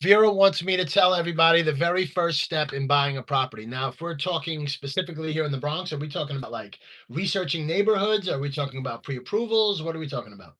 Vera wants me to tell everybody the very first step in buying a property. Now, if we're talking specifically here in the Bronx, are we talking about like researching neighborhoods? Are we talking about pre-approvals? What are we talking about?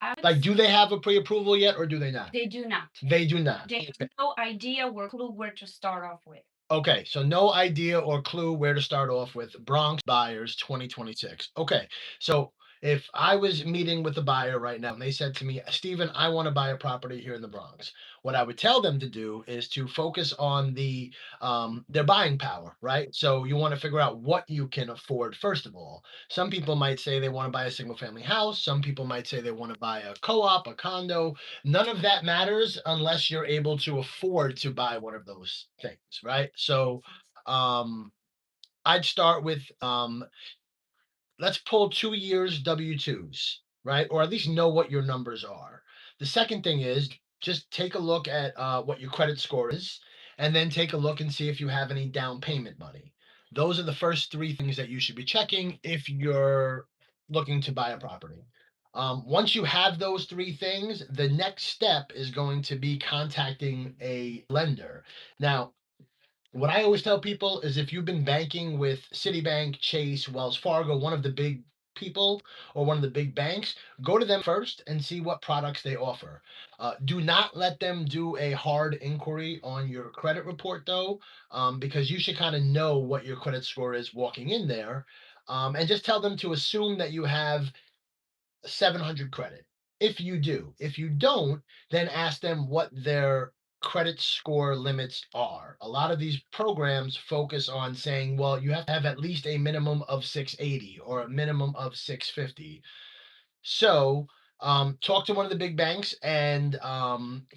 I would Like, do say they have a pre-approval yet or do they not? they do not. They do not. They Okay. have no idea or clue where to start off with. Okay, so no idea or clue where to start off with Bronx buyers 2026. Okay, so if I was meeting with a buyer right now and they said to me, Stephen, I want to buy a property here in the Bronx, what I would tell them to do is to focus on their buying power, right? So you want to figure out what you can afford first of all. Some people might say they want to buy a single family house. Some people might say they want to buy a co-op, a condo. None of that matters unless you're able to afford to buy one of those things, right? So um, I'd start with let's pull 2 years W-2s, right? Or at least know what your numbers are. The second thing is just take a look at what your credit score is, and then take a look and see if you have any down payment money. Those are the first three things that you should be checking if you're looking to buy a property. Once you have those three things, the next step is going to be contacting a lender. Now, what I always tell people is if you've been banking with Citibank, Chase, Wells Fargo, one of the big people or one of the big banks, go to them first and see what products they offer. Do not let them do a hard inquiry on your credit report, though, because you should kind of know what your credit score is walking in there. And just tell them to assume that you have 700 credit. If you do. If you don't, then ask them what their credit score limits are. A lot of these programs focus on saying, well, you have to have at least a minimum of 680 or a minimum of 650. So talk to one of the big banks and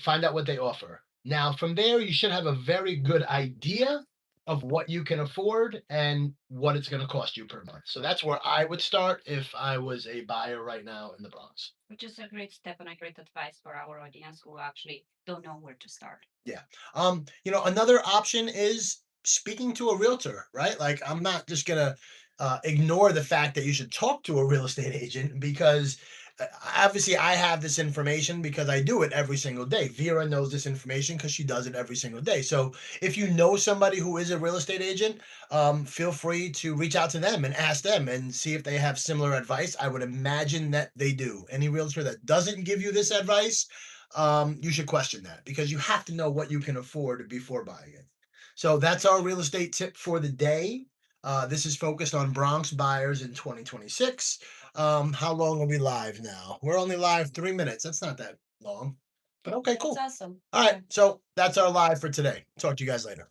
find out what they offer. Now, from there, you should have a very good idea of what you can afford and what it's going to cost you per month. So that's where I would start if I was a buyer right now in the Bronx. Which is a great step and a great advice for our audience who actually don't know where to start. Yeah. Another option is speaking to a realtor, right? Like, I'm not just gonna ignore the fact that you should talk to a real estate agent because obviously I have this information because I do it every single day. Vera knows this information because she does it every single day. So if you know somebody who is a real estate agent, feel free to reach out to them and ask them and see if they have similar advice. I would imagine that they do. Any realtor that doesn't give you this advice, you should question that because you have to know what you can afford before buying it. So that's our real estate tip for the day. This is focused on Bronx buyers in 2026. How long are we live now? We're only live 3 minutes. That's not that long, but okay, That's cool. awesome. All right, Yeah. so that's our live for today. Talk to you guys later.